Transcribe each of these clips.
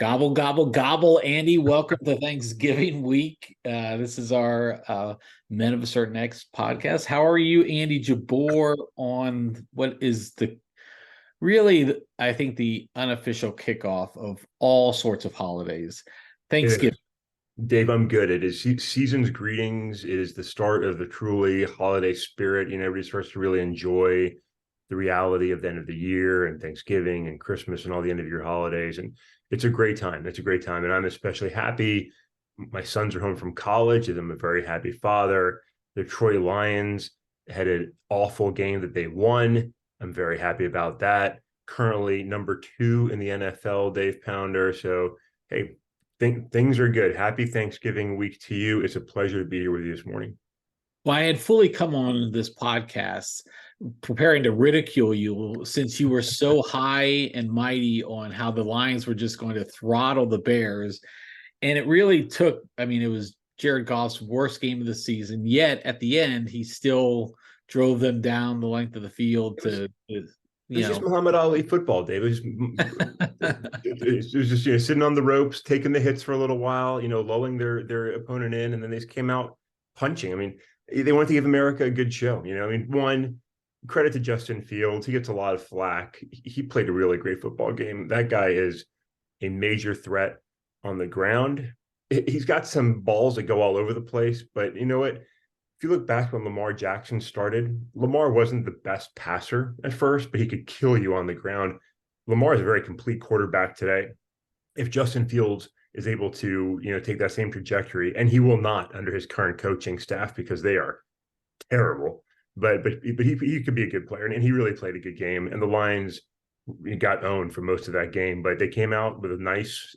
Gobble, gobble, gobble, Andy. Welcome to Thanksgiving week. This is our Men of a Certain X podcast. How are you, Andy Jabor, on what is I think, the unofficial kickoff of all sorts of holidays? It Thanksgiving. is. Dave, I'm good. It is season's greetings. It is the start of the truly holiday spirit. Everybody starts to really enjoy the reality of the end of the year and Thanksgiving and Christmas and all the end of year holidays. And it's a great time. It's a great time. And I'm especially happy. My sons are home from college, and I'm a very happy father. The Troy Lions had an awful game that they won. I'm very happy about that. Currently number 2 in the NFL, Dave Pounder. So, hey, things are good. Happy Thanksgiving week to you. It's a pleasure to be here with you this morning. Well, I had fully come on this podcast preparing to ridicule you since you were so high and mighty on how the Lions were just going to throttle the Bears. And it really took, it was Jared Goff's worst game of the season. Yet at the end, he still drove them down the length of the field It's just Muhammad Ali football, Dave. It was just sitting on the ropes, taking the hits for a little while, lulling their opponent in, and then they just came out punching. They wanted to give America a good show. One, credit to Justin Fields. He gets a lot of flack. He played a really great football game. That guy is a major threat on the ground. He's got some balls that go all over the place, but you know what? If you look back when Lamar Jackson started, Lamar wasn't the best passer at first, but he could kill you on the ground. Lamar is a very complete quarterback today. If Justin Fields is able to, take that same trajectory, and he will not under his current coaching staff because they are terrible. But he could be a good player, and he really played a good game. And the Lions got owned for most of that game, but they came out with a nice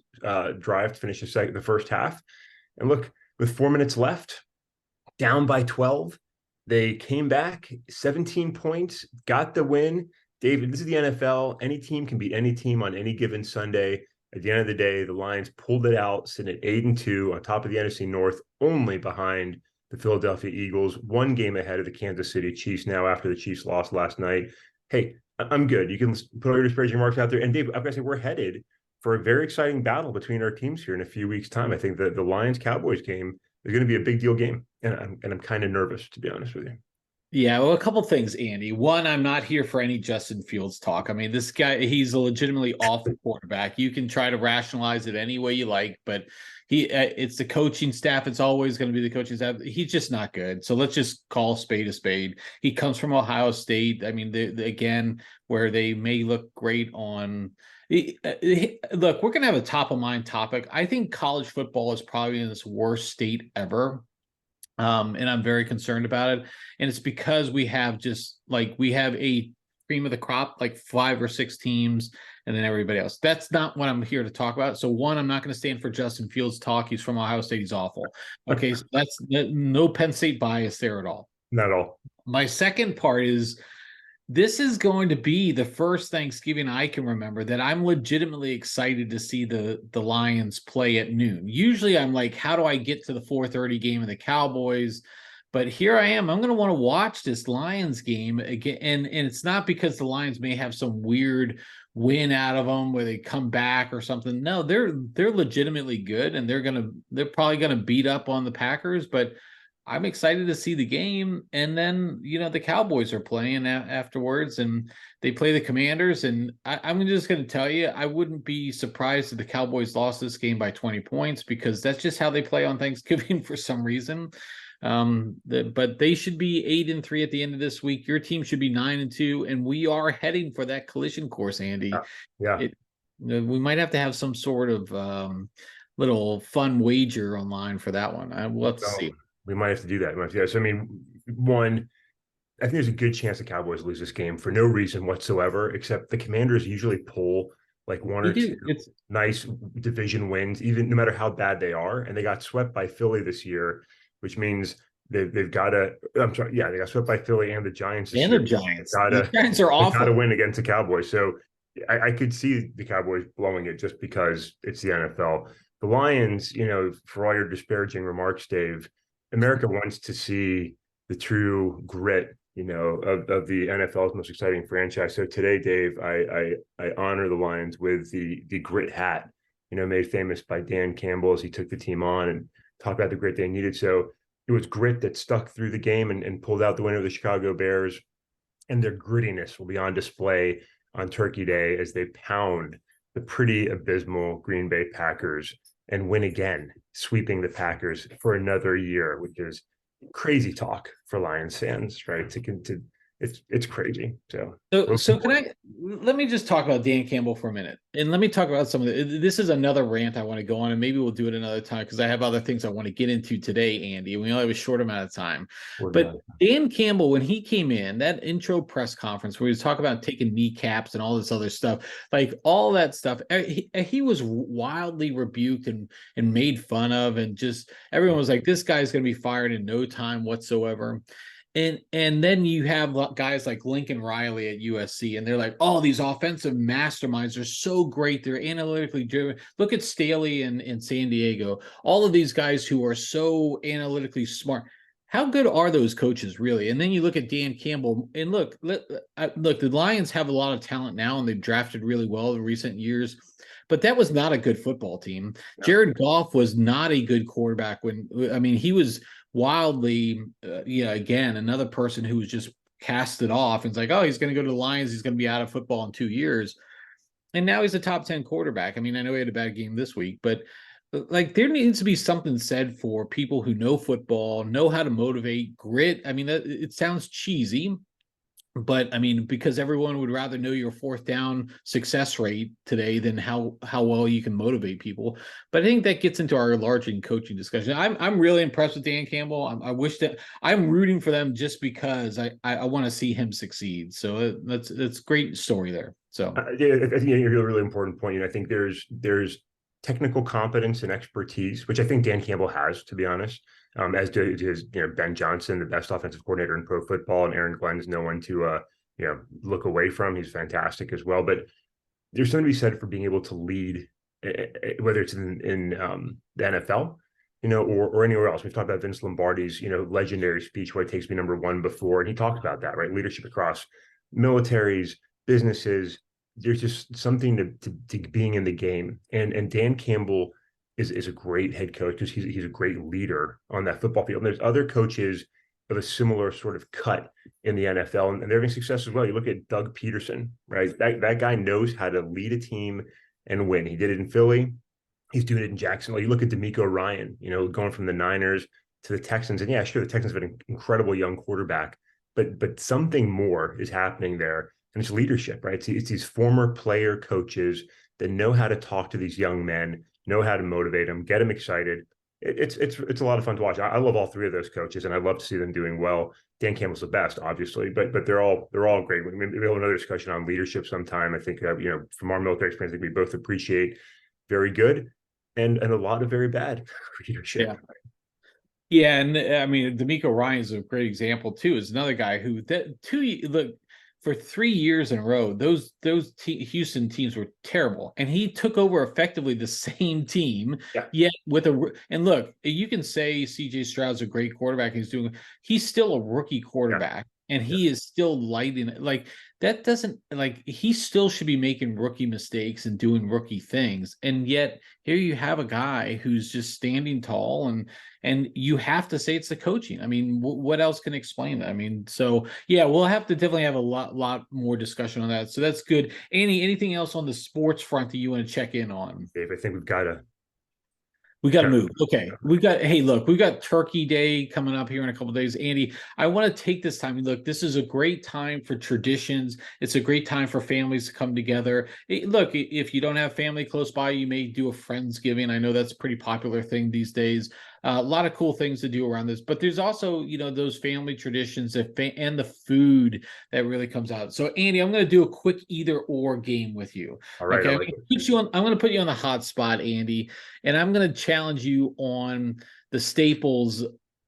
drive to finish the first half. And look, with 4 minutes left, down by 12, they came back 17 points, got the win. David, this is the NFL. Any team can beat any team on any given Sunday. At the end of the day, the Lions pulled it out, sitting at 8-2 on top of the NFC North, only behind the Philadelphia Eagles, one game ahead of the Kansas City Chiefs now after the Chiefs lost last night. Hey, I'm good. You can put all your disparaging remarks out there. And Dave, I've got to say, we're headed for a very exciting battle between our teams here in a few weeks' time. I think that the Lions-Cowboys game is going to be a big deal game. And I'm kind of nervous, to be honest with you. Yeah, well, a couple things, Andy. One, I'm not here for any Justin Fields talk. This guy, he's a legitimately awful quarterback. You can try to rationalize it any way you like, but it's the coaching staff. It's always going to be the coaching staff. He's just not good. So let's just call a spade a spade. He comes from Ohio State. Again, where they may look great on. Look, we're going to have a top of mind topic. I think college football is probably in its worst state ever. And I'm very concerned about it. And it's because we have a cream of the crop, like 5 or 6 teams, and then everybody else. That's not what I'm here to talk about. So one, I'm not going to stand for Justin Fields talk. He's from Ohio State. He's awful. Okay. So that's no Penn State bias there at all. Not at all. My second part is, this is going to be the first Thanksgiving I can remember that I'm legitimately excited to see the Lions play at noon. Usually I'm like, how do I get to the 4:30 game of the Cowboys? But here I am. I'm going to want to watch this Lions game again. And it's not because the Lions may have some weird win out of them where they come back or something. No, they're legitimately good, and they're probably going to beat up on the Packers, but I'm excited to see the game. And then, the Cowboys are playing afterwards, and they play the Commanders. And I'm just going to tell you, I wouldn't be surprised if the Cowboys lost this game by 20 points, because that's just how they play on Thanksgiving for some reason. But they should be 8-3 at the end of this week. Your team should be 9-2, and we are heading for that collision course, Andy. Yeah. We might have to have some sort of little fun wager online for that one. We'll have to see. We might have to do that. So, one, I think there's a good chance the Cowboys lose this game for no reason whatsoever, except the Commanders usually pull like one or two nice division wins, even no matter how bad they are. And they got swept by Philly this year, which means they've got to. I'm sorry, yeah, they got swept by Philly and the Giants this year. The Giants. The Giants are awful. Got to win against the Cowboys. So I could see the Cowboys blowing it just because it's the NFL. The Lions, for all your disparaging remarks, Dave, America wants to see the true grit, of the NFL's most exciting franchise. So today, Dave, I honor the Lions with the grit hat. made famous by Dan Campbell as he took the team on and talked about the grit they needed. So it was grit that stuck through the game and pulled out the winner of the Chicago Bears. And their grittiness will be on display on Turkey Day as they pound the pretty abysmal Green Bay Packers and win again, sweeping the Packers for another year, which is crazy talk for Lions fans, right? It's crazy. So let me just talk about Dan Campbell for a minute, and let me talk about some of this is another rant I want to go on, and maybe we'll do it another time because I have other things I want to get into today, Andy. We only have a short amount of time, but Dan Campbell, when he came in, that intro press conference where he was talking about taking kneecaps and all this other stuff, like all that stuff, he was wildly rebuked and made fun of, and just everyone was like, this guy's going to be fired in no time whatsoever. And then you have guys like Lincoln Riley at USC, and they're like, oh, these offensive masterminds are so great. They're analytically driven. Look at Staley in San Diego. All of these guys who are so analytically smart. How good are those coaches really? And then you look at Dan Campbell, and look, the Lions have a lot of talent now, and they've drafted really well in recent years. But that was not a good football team. No. Jared Goff was not a good quarterback he was wildly, again, another person who was just casted off and it's like, oh, he's going to go to the Lions. He's going to be out of football in 2 years. And now he's a top 10 quarterback. I mean, I know he had a bad game this week, but like there needs to be something said for people who know football, know how to motivate, grit. I mean, it sounds cheesy, but I mean, because everyone would rather know your fourth down success rate today than how well you can motivate people. But I think that gets into our larger coaching discussion. I'm really impressed with Dan Campbell. I wish that I'm rooting for them just because I want to see him succeed. So that's great story there. So I think you're a really important point. I think there's technical competence and expertise, which I think Dan Campbell has, to be honest. As does Ben Johnson, the best offensive coordinator in pro football, and Aaron Glenn's no one to look away from. He's fantastic as well. But there's something to be said for being able to lead, whether it's in the NFL, or anywhere else. We've talked about Vince Lombardi's legendary speech, "What takes me number one" before, and he talked about that, right? Leadership across militaries, businesses. There's just something to being in the game, and Dan Campbell is a great head coach because he's a great leader on that football field. And there's other coaches of a similar sort of cut in the NFL, and they're having success as well. You look at Doug Peterson, right? That guy knows how to lead a team and win. He did it in Philly. He's doing it in Jacksonville. You look at DeMeco Ryan, going from the Niners to the Texans, and yeah, sure, the Texans have an incredible young quarterback, but something more is happening there, and it's leadership, right? It's these former player coaches that know how to talk to these young men, know how to motivate them, get them excited. It's a lot of fun to watch. I love all three of those coaches, and I love to see them doing well. Dan Campbell's the best, obviously, but they're all great. We'll have another discussion on leadership sometime. I think from our military experience, I think we both appreciate very good and a lot of very bad leadership. Yeah. Yeah, and I mean, DeMeco Ryan is a great example too. Is another guy who for 3 years in a row, those Houston teams were terrible, and he took over effectively the same team. Yeah. Yet and look, you can say C.J. Stroud's a great quarterback. He's still a rookie quarterback, and he is still lighting it. Like that doesn't he still should be making rookie mistakes and doing rookie things, and yet here you have a guy who's just standing tall and you have to say it's the coaching. I mean, what else can explain that? I mean, so yeah, we'll have to definitely have a lot more discussion on that. So that's good. Annie, anything else on the sports front that you want to check in on? Dave, I think we've got to move. Okay. We've got Turkey Day coming up here in a couple of days. Andy, I want to take this time. Look, this is a great time for traditions. It's a great time for families to come together. Look, if you don't have family close by, you may do a Friendsgiving. I know that's a pretty popular thing these days. A lot of cool things to do around this, but there's also, those family traditions and the food that really comes out. So Andy, I'm going to do a quick either or game with you. All right. Okay. I'm going to put you on the hot spot, Andy, and I'm going to challenge you on the staples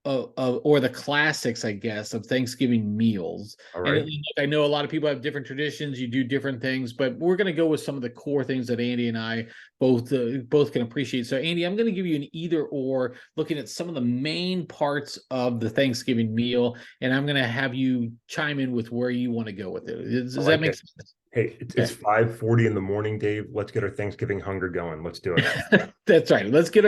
or the classics, I guess, of Thanksgiving meals. All right. And I know a lot of people have different traditions. You do different things, but we're going to go with some of the core things that Andy and I both can appreciate. So, Andy, I'm going to give you an either or, looking at some of the main parts of the Thanksgiving meal, and I'm going to have you chime in with where you want to go with it. Does that make sense? Hey, it's 5:40 in the morning, Dave. Let's get our Thanksgiving hunger going. Let's do it. That's right. Let's get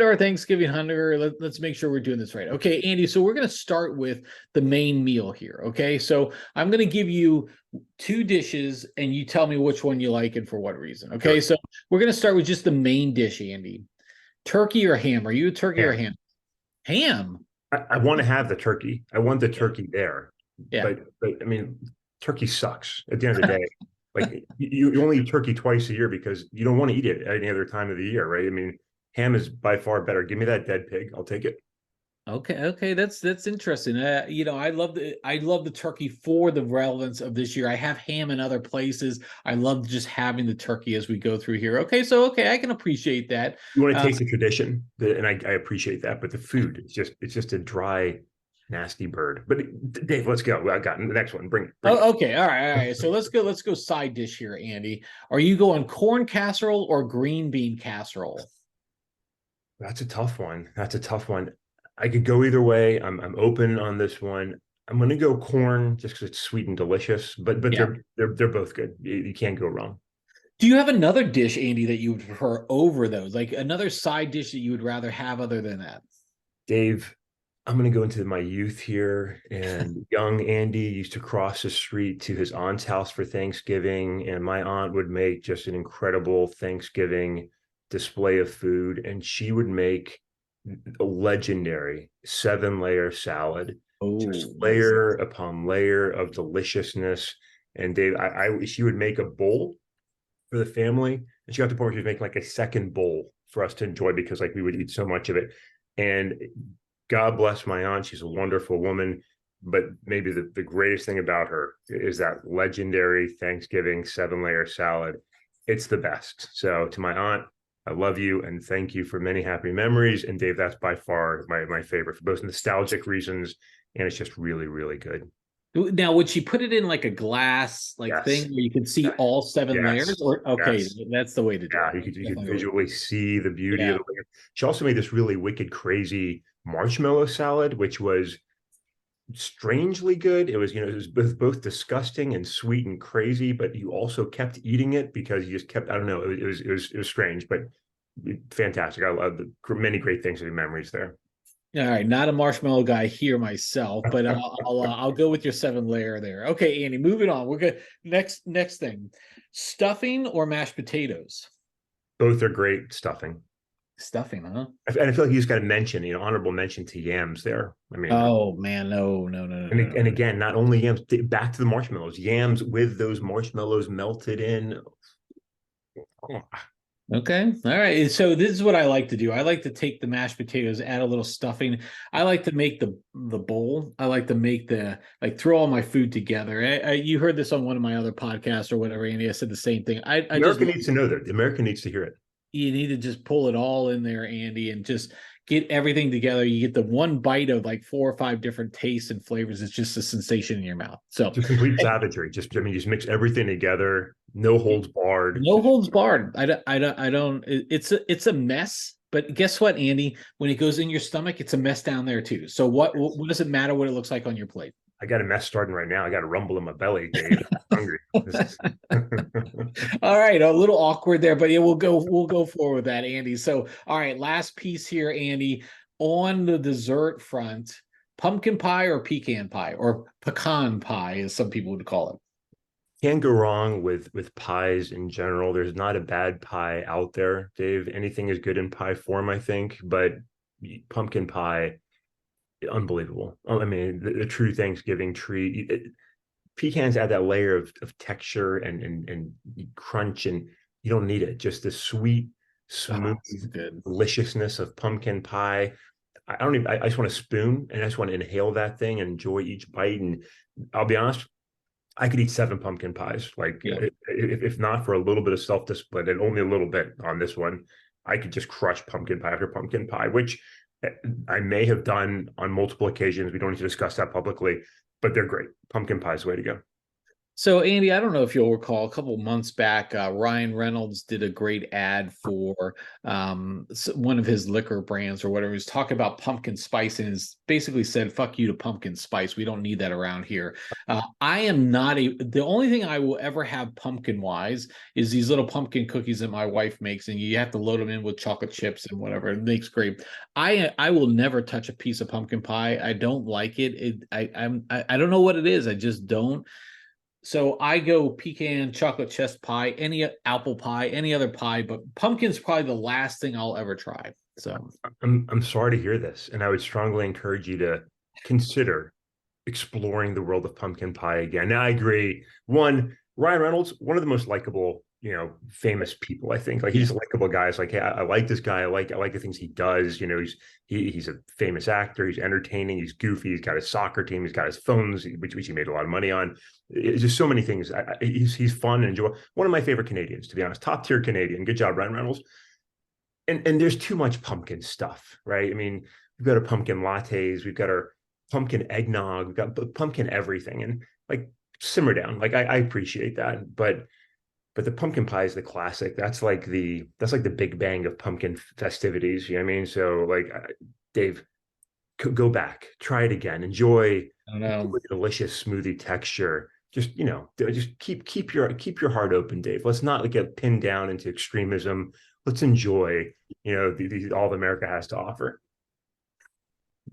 our Thanksgiving hunger. Let's make sure we're doing this right. Okay, Andy. So we're going to start with the main meal here. Okay, so I'm going to give you two dishes, and you tell me which one you like and for what reason. Okay, Sure. so we're going to start with just the main dish, Andy. Turkey or ham? Are you a turkey or Ham. ham? Ham. I want to have the turkey. I want the Yeah. turkey there. Yeah. But I mean, turkey sucks at the end of the day. Like you only eat turkey twice a year because you don't want to eat it at any other time of the year, right? I mean, ham is by far better. Give me that dead pig. I'll take it. Okay, that's interesting. I love the turkey for the relevance of this year. I have ham in other places. I love just having the turkey as we go through here. Okay, I can appreciate that. You want to taste the tradition, and I appreciate that. But the food, it's just a dry, nasty bird. But Dave, let's go. I got the next one. Bring it. Oh, okay, all right. So let's go side dish here, Andy. Are you going corn casserole or green bean casserole? That's a tough one. That's a tough one. I could go either way. I'm open on this one. I'm gonna go corn just because it's sweet and delicious. But Yeah. they're both good. You can't go wrong. Do you have another dish, Andy, that you would prefer over those? Like another side dish that you would rather have other than that? Dave, I'm going to go into my youth here. And young Andy used to cross the street to his aunt's house for Thanksgiving. And my aunt would make just an incredible Thanksgiving display of food. And she would make a legendary 7-layer salad, just Oh, nice. layer upon layer of deliciousness. And Dave, she would make a bowl for the family. And she got to the point where she was making like a second bowl for us to enjoy because like we would eat so much of it. And God bless my aunt. She's a wonderful woman. But maybe the greatest thing about her is that legendary Thanksgiving 7-layer salad. It's the best. So to my aunt, I love you and thank you for many happy memories. And Dave, that's by far my favorite for both nostalgic reasons and it's just really, really good. Now, would she put it in like a glass like thing Yes. where you can see all seven Yes. layers? Or okay, Yes. that's the way to do Yeah, it. you could Definitely. visually see the beauty of Yeah. the layer. She also made this really wicked, crazy marshmallow salad, which was strangely good. It was, it was both disgusting and sweet and crazy, but you also kept eating it because you just kept, I don't know, it was strange, but fantastic. I love the many great things and memories there. All right, not a marshmallow guy here myself, but I'll go with your 7-layer there. Okay, Andy, moving on. We're good. Next thing, stuffing or mashed potatoes? Both are great stuffing. Stuffing, huh? And I feel like you just got to mention, honorable mention to yams there. I mean, Oh man, no. and again, not only yams, back to the marshmallows, yams with those marshmallows melted in. Oh, Okay. All right. So this is what I like to do. I like to take the mashed potatoes, add a little stuffing. I like to make the bowl. I like to make the like throw all my food together. You heard this on one of my other podcasts or whatever, Andy. I said the same thing. I just America needs to know that. The American needs to hear it. you need to just pull it all in there, Andy, and just get everything together. You get the one bite of like 4 or 5 different tastes and flavors. It's just a sensation in your mouth. So Just complete savagery. Just mix everything together. No holds barred. no holds barred. I don't. It's a mess. But guess what, Andy? When it goes in your stomach, it's a mess down there too. So what does it matter what it looks like on your plate? I got a mess starting right now. I got a rumble in my belly, Dave. I'm hungry. All right, a little awkward there, but yeah, we'll go forward with that, Andy. So, all right, last piece here, Andy, on the dessert front, pumpkin pie or pecan pie or pecan pie, as some people would call it. Can't go wrong with pies in general. There's not a bad pie out there, Dave. Anything is good in pie form, I think, but pumpkin pie, unbelievable. I mean, the true Thanksgiving treat. Pecans add that layer of texture and crunch, and you don't need it. Just the sweet, smooth Good. deliciousness of pumpkin pie. I don't even. I just want to spoon and I just want to inhale that thing and enjoy each bite. And I'll be honest, I could eat 7 pumpkin pies. Like Yeah. if not for a little bit of self-discipline and only a little bit on this one, I could just crush pumpkin pie after pumpkin pie, which I may have done on multiple occasions. We don't need to discuss that publicly, but they're great. Pumpkin pie is the way to go. So, Andy, I don't know if you'll recall a couple months back, Ryan Reynolds did a great ad for one of his liquor brands or whatever. He was talking about pumpkin spice and is basically said, "Fuck you to pumpkin spice. We don't need that around here." I am not the only thing I will ever have pumpkin wise is these little pumpkin cookies that my wife makes, and you have to load them in with chocolate chips and whatever. It makes great. I will never touch a piece of pumpkin pie. I don't like it. I don't know what it is. I just don't. So I go pecan, chocolate chess pie, any apple pie, any other pie, but pumpkin's probably the last thing I'll ever try. So I'm sorry to hear this, and I would strongly encourage you to consider exploring the world of pumpkin pie again. Now, I agree. One, Ryan Reynolds, one of the most likable, famous people. I think like he's a likable guy. It's like, hey, I like this guy. I like the things he does. He's a famous actor. He's entertaining. He's goofy. He's got his soccer team. He's got his phones, which he made a lot of money on. It's just so many things. He's fun and enjoyable. One of my favorite Canadians, to be honest, top tier Canadian. Good job, Ryan Reynolds. And there's too much pumpkin stuff, right? I mean, we've got our pumpkin lattes, we've got our pumpkin eggnog, we've got pumpkin everything, and like simmer down. Like I appreciate that, but the pumpkin pie is the classic. That's like the Big Bang of pumpkin festivities. You know what I mean? So like, Dave, go back, try it again, I don't enjoy know. the delicious smoothie texture. Just keep your heart open, Dave. Let's not like get pinned down into extremism. Let's enjoy, all America has to offer.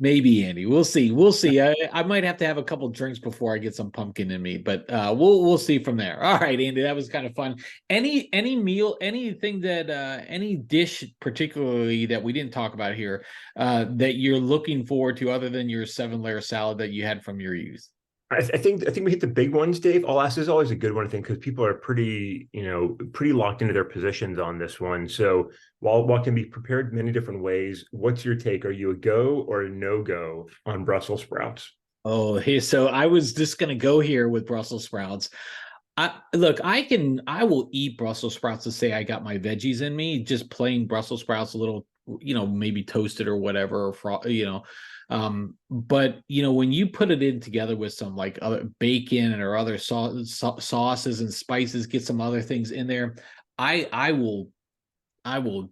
Maybe Andy. We'll see. We'll see. I might have to have a couple drinks before I get some pumpkin in me, but we'll see from there. All right, Andy, that was kind of fun. Any meal, anything that any dish particularly that we didn't talk about here that you're looking forward to other than your 7-layer salad that you had from your youth? I think we hit the big ones, Dave. I'll ask. This is always a good one, I think, because people are pretty locked into their positions on this one. So while it can be prepared many different ways, what's your take? Are you a go or a no go on Brussels sprouts? Oh, hey, so I was just gonna go here with Brussels sprouts. Look, I will eat Brussels sprouts to say I got my veggies in me, just plain Brussels sprouts, a little, maybe toasted or whatever, but when you put it in together with some like other bacon or other sauces and spices, get some other things in there, I will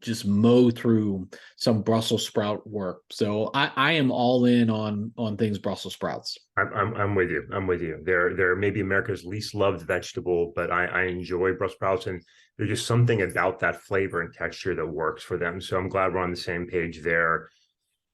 just mow through some Brussels sprout work. So I am all in on things Brussels sprouts. I'm with you. I'm with you. They're maybe America's least loved vegetable, but I enjoy Brussels sprouts, and there's just something about that flavor and texture that works for them. So I'm glad we're on the same page there.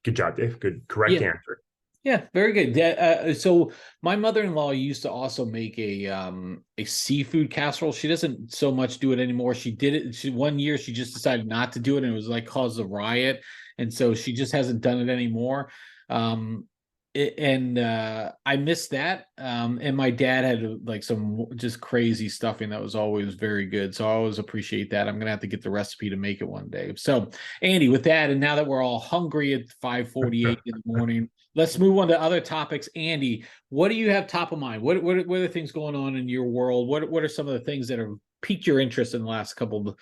Good job, Dave. Good, correct Yeah, answer. yeah, very good. So my mother-in-law used to also make a seafood casserole. She doesn't so much do it anymore. She did it. One year she just decided not to do it, and it was like caused a riot, and so she just hasn't done it anymore. Um, and I missed that. And my dad had like some just crazy stuffing that was always very good. So I always appreciate that. I'm gonna have to get the recipe to make it one day. So Andy, with that, and now that we're all hungry at 5:48 in the morning, let's move on to other topics. Andy, what do you have top of mind? What are the things going on in your world? What are some of the things that have piqued your interest in the last couple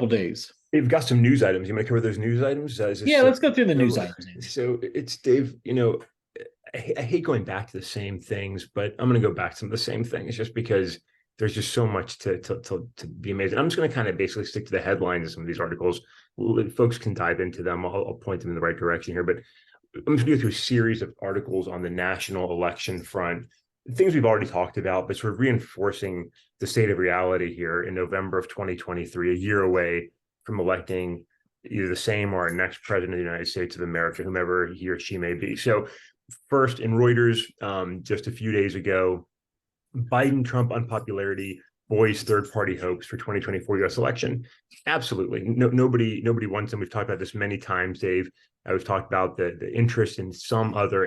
days? We've got some news items. You want to cover those news items? Is Yeah, this, let's go through the news so, items, Andy. so it's Dave. I hate going back to the same things, but I'm going to go back to some of the same things just because there's just so much to be amazing. I'm just going to kind of basically stick to the headlines of some of these articles. Folks can dive into them. I'll point them in the right direction here, but I'm just going to go through a series of articles on the national election front, things we've already talked about, but sort of reinforcing the state of reality here in November of 2023, a year away from electing either the same or our next president of the United States of America, whomever he or she may be. So first, in Reuters, just a few days ago, Biden-Trump unpopularity buoys third-party hopes for 2024 U.S. election. Absolutely, nobody wants them. We've talked about this many times, Dave. We've talked about the interest in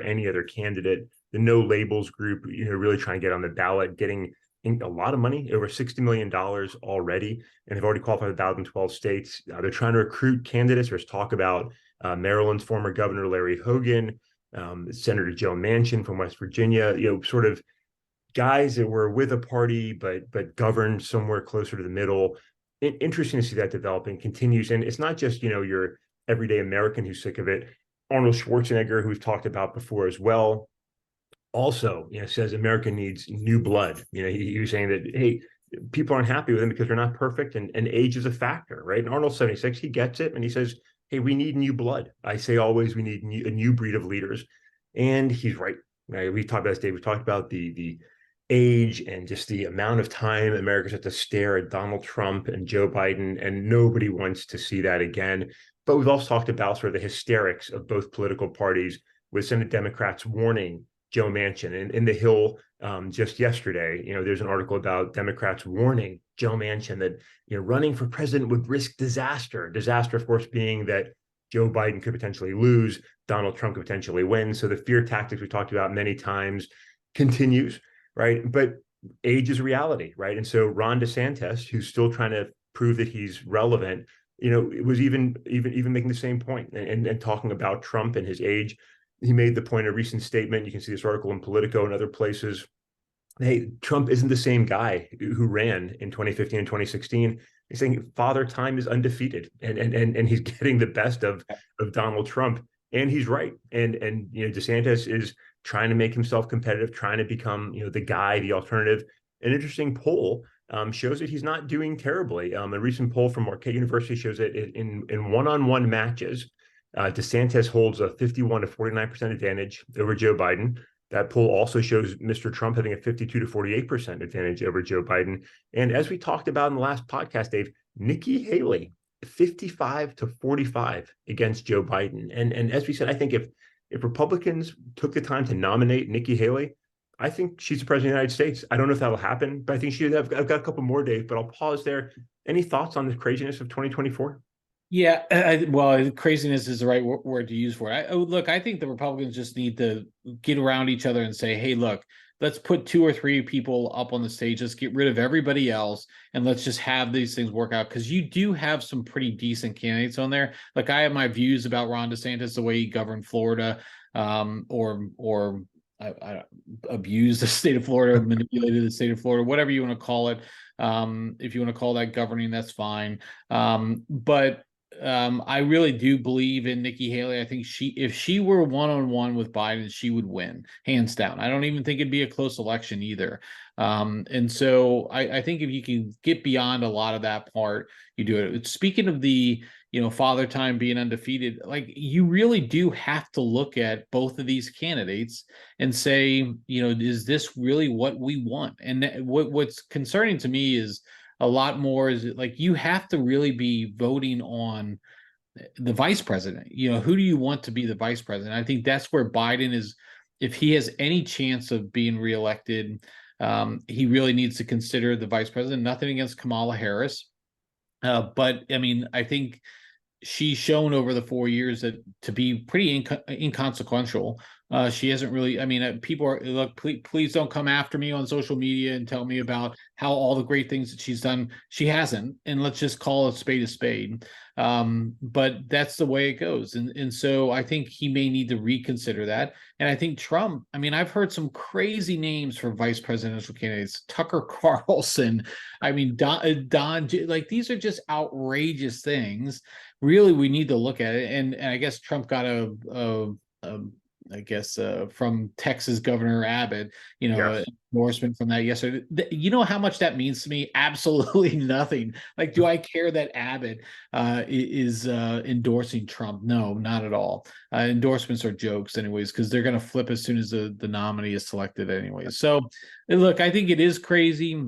any other candidate. The No Labels group, really trying to get on the ballot, getting a lot of money, over $60 million already, and have already qualified 1,012 states. They're trying to recruit candidates. There's talk about Maryland's former governor Larry Hogan, Senator Joe Manchin from West Virginia, sort of guys that were with a party but governed somewhere closer to the middle. Interesting to see that developing continues, and it's not just your everyday American who's sick of it. Arnold Schwarzenegger, who we've talked about before as well, also, says America needs new blood. He was saying that, hey, people aren't happy with him because they're not perfect, and age is a factor, right? And Arnold's 76, he gets it, and he says, hey, we need new blood. I say always, we need a new breed of leaders, and he's right. Right? We talked about this, Dave. We talked about the age and just the amount of time America's had to stare at Donald Trump and Joe Biden, and nobody wants to see that again. But we've also talked about sort of the hysterics of both political parties, with Senate Democrats warning Joe Manchin. And in the Hill just yesterday, there's an article about Democrats warning Joe Manchin that running for president would risk disaster. Disaster, of course, being that Joe Biden could potentially lose, Donald Trump could potentially win. So the fear tactics we talked about many times continues, right? But age is reality, right? And so Ron DeSantis, who's still trying to prove that he's relevant, it was even making the same point and talking about Trump and his age. He made the point in a recent statement. You can see this article in Politico and other places. Hey, Trump isn't the same guy who ran in 2015 and 2016. He's saying Father Time is undefeated, and he's getting the best of Donald Trump, and he's right. And DeSantis is trying to make himself competitive, trying to become the guy, the alternative. An interesting poll shows that he's not doing terribly. A recent poll from Marquette University shows that in one-on-one matches, DeSantis holds a 51 to 49% advantage over Joe Biden. That poll also shows Mr. Trump having a 52 to 48% advantage over Joe Biden. And as we talked about in the last podcast, Dave, Nikki Haley, 55 to 45 against Joe Biden. And as we said, I think if Republicans took the time to nominate Nikki Haley, I think she's the president of the United States. I don't know if that'll happen, but I think I've got a couple more, Dave, but I'll pause there. Any thoughts on the craziness of 2024? Yeah, well, craziness is the right word to use for it. Look, I think the Republicans just need to get around each other and say, hey, look, let's put 2 or 3 people up on the stage. Let's get rid of everybody else, and let's just have these things work out, because you do have some pretty decent candidates on there. Like, I have my views about Ron DeSantis, the way he governed Florida, or I abused the state of Florida, manipulated the state of Florida, whatever you want to call it. If you want to call that governing, that's fine. But I really do believe in Nikki Haley. I think if she were one-on-one with Biden, she would win, hands down. I don't even think it'd be a close election either. And so I think if you can get beyond a lot of that part, you do it. Speaking of the, Father Time being undefeated, like, you really do have to look at both of these candidates and say, is this really what we want? And what's concerning to me is a lot more is like, you have to really be voting on the vice president. Who do you want to be the vice president? I think that's where Biden is. If he has any chance of being reelected, he really needs to consider the vice president. Nothing against Kamala Harris. But I mean, I think she's shown over the 4 years that to be pretty inconsequential. She hasn't really, I mean, people are, look, please don't come after me on social media and tell me about how all the great things that she's done. She hasn't, and let's just call a spade a spade. But that's the way it goes. And so I think he may need to reconsider that. And I think Trump, I mean, I've heard some crazy names for vice presidential candidates, Tucker Carlson. I mean, Don, like, these are just outrageous things. Really, we need to look at it. And I guess Trump got from Texas Governor Abbott, Yes. endorsement from that yesterday. You know how much that means to me? Absolutely nothing. Like, do I care that Abbott is endorsing Trump? No, not at all. Endorsements are jokes anyways, because they're going to flip as soon as the nominee is selected anyways. So, look, I think it is crazy.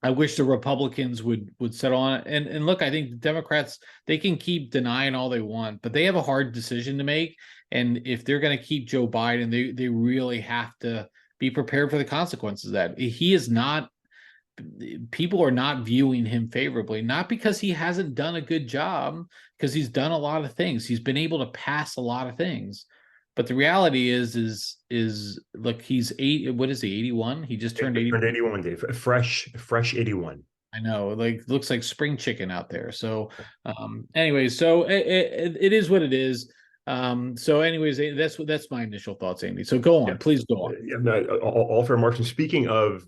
I wish the Republicans would settle on it. And look, I think the Democrats, they can keep denying all they want, but they have a hard decision to make. And if they're going to keep Joe Biden, they really have to be prepared for the consequences of that. He is not, people are not viewing him favorably, not because he hasn't done a good job, because he's done a lot of things. He's been able to pass a lot of things. But the reality is look, he's what is he, 81? He just turned 81. Turned 81, Dave. Fresh 81. I know, like, looks like spring chicken out there. So, anyways, so it is what it is. So anyways, that's my initial thoughts, Andy. So go on, Yeah. please go on. Yeah, no, all fair marks. And speaking of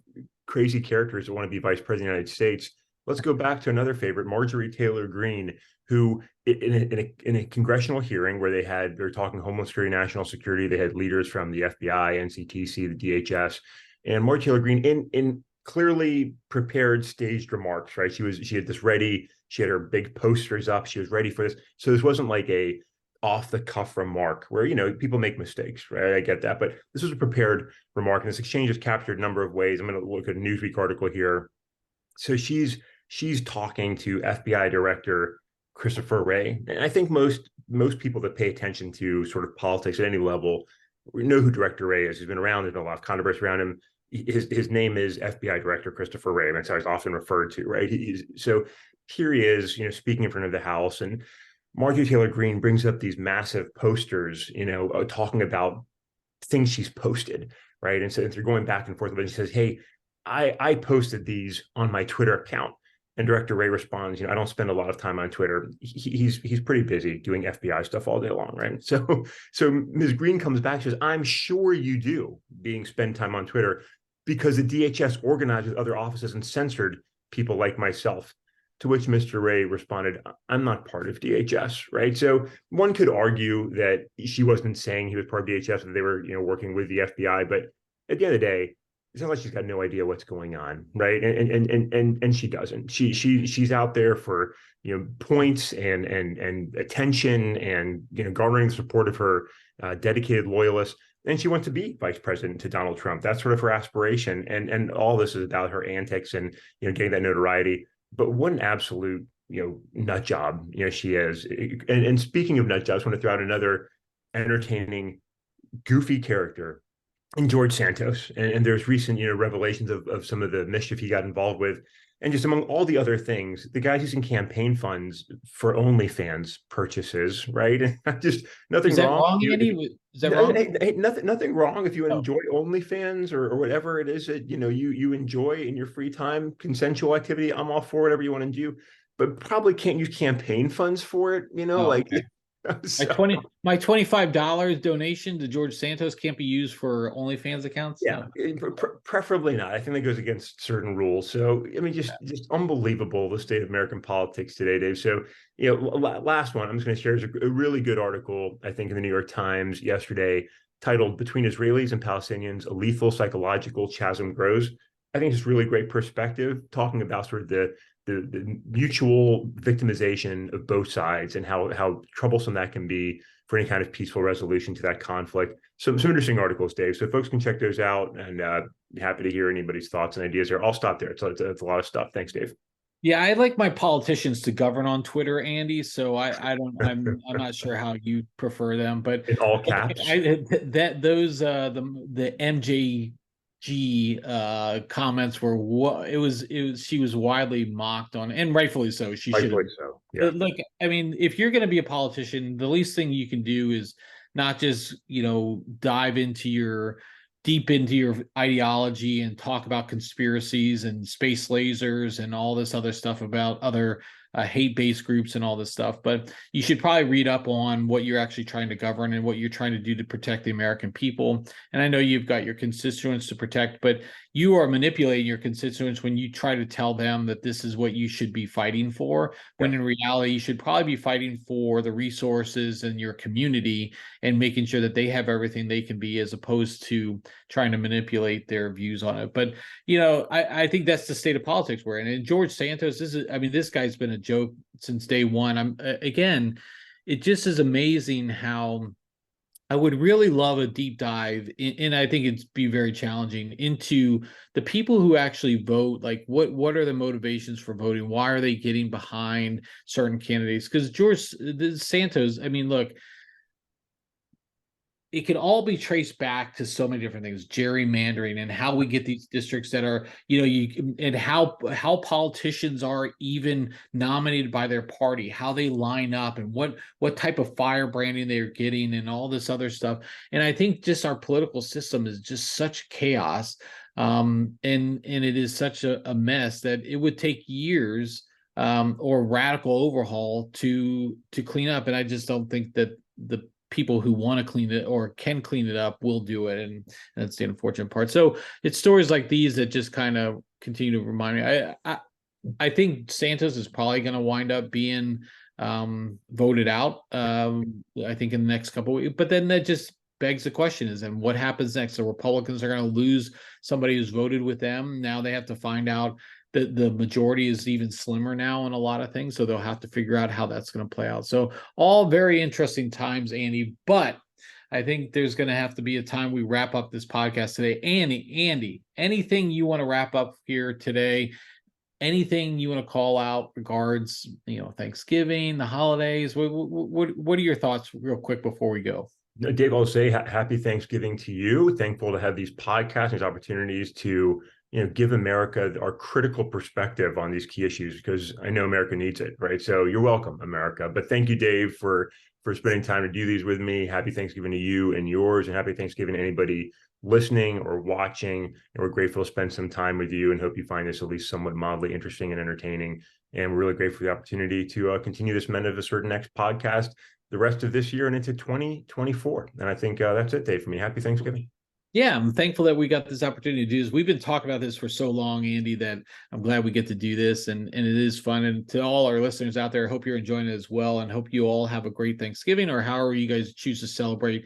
crazy characters that want to be vice president of the United States, let's go back to another favorite, Marjorie Taylor Greene, who in a congressional hearing where they're talking Homeland Security, national security, they had leaders from the FBI, NCTC, the DHS, and Marjorie Taylor Greene in clearly prepared staged remarks, right? She had this ready, she had her big posters up, she was ready for this. So this wasn't like a off the cuff remark where, people make mistakes, right? I get that. But this was a prepared remark, and this exchange is captured a number of ways. I'm going to look at a Newsweek article here. So she's talking to FBI Director Christopher Wray, and I think most people that pay attention to sort of politics at any level know who Director Wray is. He's been around. There's been a lot of controversy around him. His name is FBI Director Christopher Wray. That's how he's often referred to, right? So here he is, speaking in front of the House, and Marjorie Taylor Greene brings up these massive posters, talking about things she's posted, right? And so they're going back and forth, but she says, "Hey, I posted these on my Twitter account." And Director Wray responds, "I don't spend a lot of time on Twitter. He's pretty busy doing FBI stuff all day long, right?" So Ms. Greene comes back, she says, "I'm sure you do spend time on Twitter because the DHS organized with other offices and censored people like myself." To which Mr. Wray responded, "I'm not part of DHS," right? So one could argue that she wasn't saying he was part of DHS, that they were, working with the FBI. But at the end of the day, it's not like she's got no idea what's going on, right? And she doesn't. She's out there for points and attention and garnering the support of her dedicated loyalists. And she wants to be vice president to Donald Trump. That's sort of her aspiration. And all this is about her antics and getting that notoriety. But what an absolute nut job she is. And speaking of nut jobs, I want to throw out another entertaining, goofy character in George Santos. And there's recent revelations of some of the mischief he got involved with. And just among all the other things, the guy's using campaign funds for OnlyFans purchases, right? And just nothing Is that wrong. wrong, Andy? Is that wrong? Hey, nothing wrong if you Oh. enjoy OnlyFans or whatever it is that you enjoy in your free time, consensual activity. I'm all for whatever you want to do, but probably can't use campaign funds for it. Oh, Like okay. so, My $25 donation to George Santos can't be used for OnlyFans accounts. yeah, preferably not. I think that goes against certain rules. So, I mean, just unbelievable the state of American politics today, Dave. So, last one I'm just going to share is a really good article, I think, in the New York Times yesterday, titled "Between Israelis and Palestinians, a Lethal Psychological Chasm Grows." I think it's really great perspective, talking about sort of the mutual victimization of both sides and how troublesome that can be for any kind of peaceful resolution to that conflict. Some interesting articles, Dave. So folks can check those out, and happy to hear anybody's thoughts and ideas there. I'll stop there. It's a lot of stuff. Thanks, Dave. Yeah, I like my politicians to govern on Twitter, Andy. So I'm not sure how you prefer them, but In all caps. the MJG comments were what it was she was widely mocked on, and rightfully so. She should. Rightfully so. Yeah. Look, I mean, if you're going to be a politician, the least thing you can do is not just dive deep into your ideology and talk about conspiracies and space lasers and all this other stuff about other hate-based groups and all this stuff. But you should probably read up on what you're actually trying to govern and what you're trying to do to protect the American people. And I know you've got your constituents to protect, but you are manipulating your constituents when you try to tell them that this is what you should be fighting for, when in reality, you should probably be fighting for the resources in your community and making sure that they have everything they can be, as opposed to trying to manipulate their views on it. But, I think that's the state of politics we're in. And George Santos, this guy's been a joke since day one. It just is amazing how I would really love a deep dive and I think it'd be very challenging, into the people who actually vote. Like what are the motivations for voting? Why are they getting behind certain candidates? Because George Santos, I mean, look, it can all be traced back to so many different things, gerrymandering, and how we get these districts that are, and how politicians are even nominated by their party, how they line up, and what type of firebranding they're getting, and all this other stuff. And I think just our political system is just such chaos, and it is such a mess that it would take years, or radical overhaul to clean up. And I just don't think that the people who want to clean it or can clean it up will do it, and that's the unfortunate part. So it's stories like these that just kind of continue to remind me. I think Santos is probably going to wind up being voted out. I think in the next couple of weeks, but then that just begs the question is, and what happens next? The Republicans are going to lose somebody who's voted with them. Now they have to find out that the majority is even slimmer now in a lot of things. So they'll have to figure out how that's going to play out. So all very interesting times, Andy, but I think there's going to have to be a time we wrap up this podcast today. Andy, anything you want to wrap up here today? Anything you want to call out regards, Thanksgiving, the holidays? What are your thoughts real quick before we go? Dave, I'll say happy Thanksgiving to you. Thankful to have these podcasts, these opportunities to, give America our critical perspective on these key issues, because I know America needs it, right? So you're welcome, America. But thank you, Dave, for spending time to do these with me. Happy Thanksgiving to you and yours, and happy Thanksgiving to anybody listening or watching. And we're grateful to spend some time with you and hope you find this at least somewhat mildly interesting and entertaining. And we're really grateful for the opportunity to continue this Men of a Certain Next podcast the rest of this year and into 2024. And I think that's it, Dave, for me. Happy Thanksgiving. Yeah, I'm thankful that we got this opportunity to do this. We've been talking about this for so long, Andy, that I'm glad we get to do this, and it is fun. And to all our listeners out there, I hope you're enjoying it as well, and hope you all have a great Thanksgiving, or however you guys choose to celebrate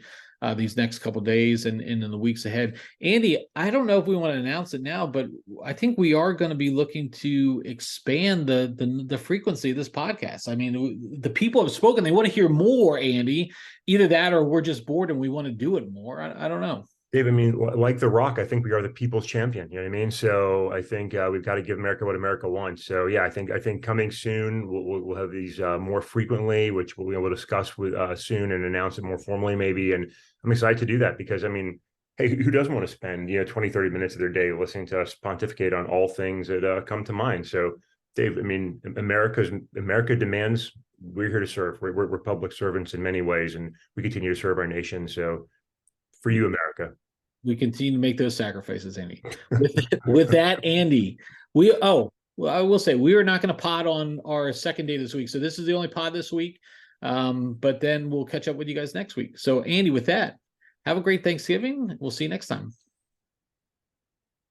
these next couple of days and in the weeks ahead. Andy, I don't know if we want to announce it now, but I think we are going to be looking to expand the frequency of this podcast. I mean, the people have spoken; they want to hear more, Andy. Either that, or we're just bored and we want to do it more. I don't know. Dave, I mean, like The Rock, I think we are the people's champion. You know what I mean? So I think we've got to give America what America wants. So yeah, I think coming soon we'll have these more frequently, which we'll be able to discuss with soon and announce it more formally maybe. And I'm excited to do that because, I mean, hey, who doesn't want to spend 20, 30 minutes of their day listening to us pontificate on all things that come to mind? So Dave, I mean, America demands. We're here to serve. We're public servants in many ways, and we continue to serve our nation. So for you, America. We continue to make those sacrifices, Andy. With that, Andy, I will say we are not going to pod on our second day this week. So this is the only pod this week. But then we'll catch up with you guys next week. So Andy, with that, have a great Thanksgiving. We'll see you next time.